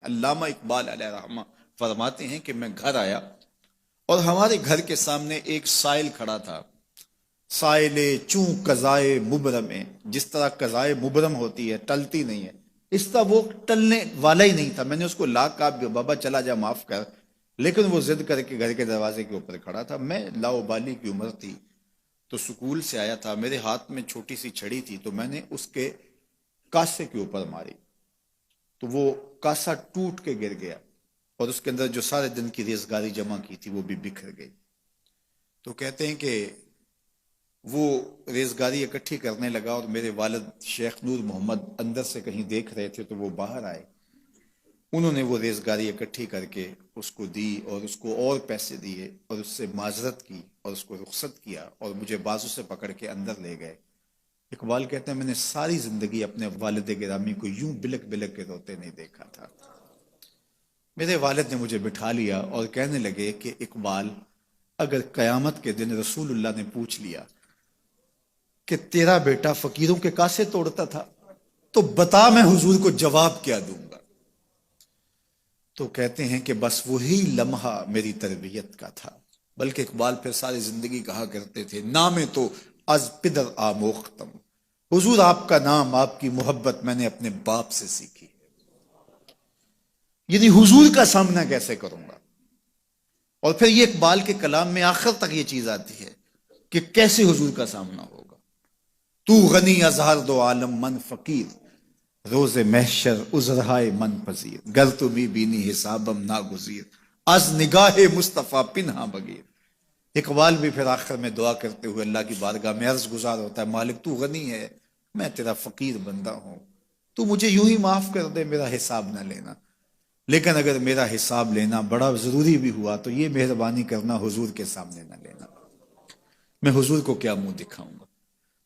علامہ اقبال علیہ رحمہ فرماتے ہیں کہ میں گھر آیا اور ہمارے گھر کے سامنے ایک سائل کھڑا تھا. سائل چوں قضائے مبرم ہے، جس طرح قضائے مبرم ہوتی ہے، ٹلتی نہیں ہے، اس طرح وہ ٹلنے والا ہی نہیں تھا. میں نے اس کو لا کہا بابا چلا جا، معاف کر، لیکن وہ ضد کر کے گھر کے دروازے کے اوپر کھڑا تھا. میں لاؤبالی کی عمر تھی تو سکول سے آیا تھا، میرے ہاتھ میں چھوٹی سی چھڑی تھی، تو میں نے اس کے کاسے کے اوپر ماری تو وہ کاسا ٹوٹ کے گر گیا اور اس کے اندر جو سارے دن کی ریزگاری جمع کی تھی وہ بھی بکھر گئی. تو کہتے ہیں کہ وہ ریزگاری اکٹھی کرنے لگا اور میرے والد شیخ نور محمد اندر سے کہیں دیکھ رہے تھے تو وہ باہر آئے. انہوں نے وہ ریزگاری اکٹھی کر کے اس کو دی اور اس کو اور پیسے دیے اور اس سے معذرت کی اور اس کو رخصت کیا اور مجھے بازو سے پکڑ کے اندر لے گئے. اقبال کہتے ہیں میں نے ساری زندگی اپنے والد گرامی کو یوں بلک بلک کے روتے نہیں دیکھا تھا. میرے والد نے مجھے بٹھا لیا اور کہنے لگے کہ اقبال، اگر قیامت کے دن رسول اللہ نے پوچھ لیا کہ تیرا بیٹا فقیروں کے کاسے توڑتا تھا تو بتا میں حضور کو جواب کیا دوں گا. تو کہتے ہیں کہ بس وہی لمحہ میری تربیت کا تھا. بلکہ اقبال پھر ساری زندگی کہا کرتے تھے نام تو از پدر آموختم، حضور آپ کا نام، آپ کی محبت میں نے اپنے باپ سے سیکھی. یعنی حضور کا سامنا کیسے کروں گا؟ اور پھر یہ اقبال کے کلام میں آخر تک یہ چیز آتی ہے کہ کیسے حضور کا سامنا ہوگا. تو غنی از ہر دو عالم من فقیر، روز محشر عذرہائے من پذیر، گر تو بھی بینی حسابم ناگزیر، از نگاہ مصطفیٰ پنہا بغیر. اقبال بھی پھر آخر میں دعا کرتے ہوئے اللہ کی بارگاہ میں عرض گزار ہوتا ہے، مالک تو غنی ہے، میں تیرا فقیر بندہ ہوں، تو مجھے یوں ہی معاف کر دے، میرا حساب نہ لینا. لیکن اگر میرا حساب لینا بڑا ضروری بھی ہوا تو یہ مہربانی کرنا حضور کے سامنے نہ لینا، میں حضور کو کیا منہ دکھاؤں گا.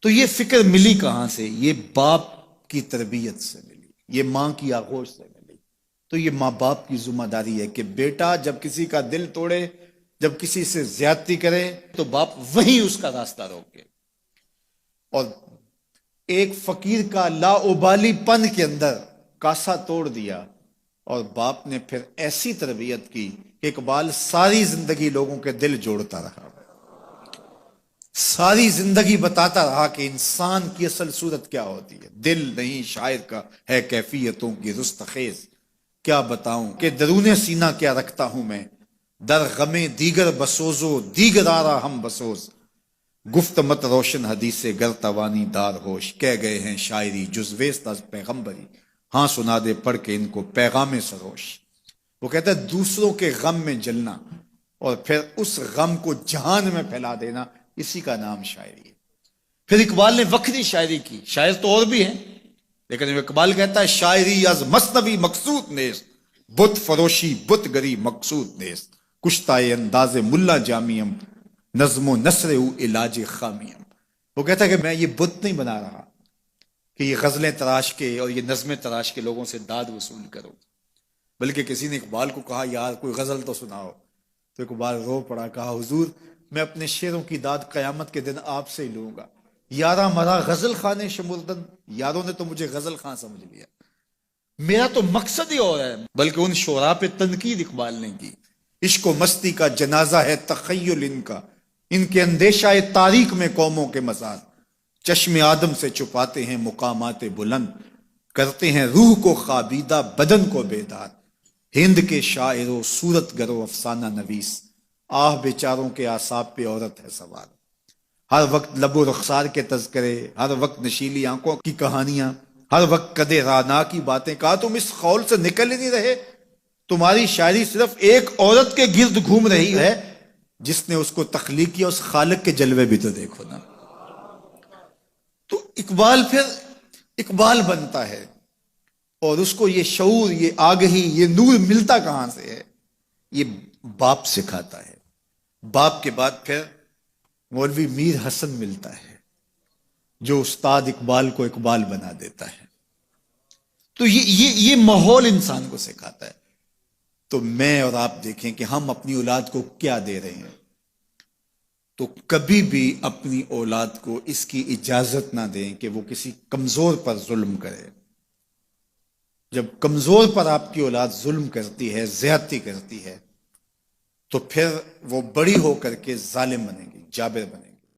تو یہ فکر ملی کہاں سے؟ یہ باپ کی تربیت سے ملی، یہ ماں کی آغوش سے ملی. تو یہ ماں باپ کی ذمہ داری ہے کہ بیٹا جب کسی کا دل توڑے، جب کسی سے زیادتی کرے تو باپ وہیں اس کا راستہ روکے. اور ایک فقیر کا لا ابالی پن کے اندر کاسا توڑ دیا اور باپ نے پھر ایسی تربیت کی کہ اقبال ساری زندگی لوگوں کے دل جوڑتا رہا، ساری زندگی بتاتا رہا کہ انسان کی اصل صورت کیا ہوتی ہے. دل نہیں شاعر کا ہے کیفیتوں کی رستخیز، کیا بتاؤں کہ درون سینہ کیا رکھتا ہوں میں، در غم دیگر بسوزو دیگر آرا ہم بسوز، گفت مت روشن حدیث گر توانی دار ہوش، کہہ گئے ہیں شاعری جزویست از پیغمبری، ہاں سنا دے پڑھ کے ان کو پیغام سروش. وہ کہتا ہے دوسروں کے غم میں جلنا اور پھر اس غم کو جہان میں پھیلا دینا، اسی کا نام شاعری ہے. پھر اقبال نے وکری شاعری کی، شاعر تو اور بھی ہیں لیکن اقبال کہتا ہے شاعری از مثنوی مقصود نیست، بت فروشی بت گری مقصود نیست، کشتائے انداز ملا جامیم، نظم و نثر او علاج خامیم. وہ کہتا ہے کہ میں یہ بت نہیں بنا رہا کہ یہ غزلیں تراش کے اور یہ نظمیں تراش کے لوگوں سے داد وصول کرو. بلکہ کسی نے اقبال کو کہا یار کوئی غزل تو سناؤ، تو اقبال رو پڑا، کہا حضور میں اپنے شعروں کی داد قیامت کے دن آپ سے ہی لوں گا. یارا مرا غزل خانے شمردن، یاروں نے تو مجھے غزل خان سمجھ لیا، میرا تو مقصد ہی اور ہے. بلکہ ان شعراء پہ تنقید اقبال نے کی، عشق و مستی کا جنازہ ہے تخیل ان کا، ان کے اندیشہ تاریخ میں قوموں کے مزار، چشم آدم سے چھپاتے ہیں مقامات بلند، کرتے ہیں روح کو خوابیدہ بدن کو بیدار. ہند کے شاعر و صورت گر و افسانہ نویس، آہ بیچاروں کے اعصاب پہ عورت ہے سوار. ہر وقت لب و رخسار کے تذکرے، ہر وقت نشیلی آنکھوں کی کہانیاں، ہر وقت قد رانا کی باتیں. کہا تم اس خول سے نکل ہی نہیں رہے، تمہاری شاعری صرف ایک عورت کے گرد گھوم رہی ہے جس نے اس کو تخلیق کیا، اس خالق کے جلوے بھی تو دیکھو نا. تو اقبال پھر اقبال بنتا ہے اور اس کو یہ شعور، یہ آگہی، یہ نور ملتا کہاں سے ہے؟ یہ باپ سکھاتا ہے. باپ کے بعد پھر مولوی میر حسن ملتا ہے جو استاد اقبال کو اقبال بنا دیتا ہے. تو یہ ماحول انسان کو سکھاتا ہے. تو میں اور آپ دیکھیں کہ ہم اپنی اولاد کو کیا دے رہے ہیں. تو کبھی بھی اپنی اولاد کو اس کی اجازت نہ دیں کہ وہ کسی کمزور پر ظلم کرے. جب کمزور پر آپ کی اولاد ظلم کرتی ہے، زیادتی کرتی ہے، تو پھر وہ بڑی ہو کر کے ظالم بنے گی، جابر بنے گی۔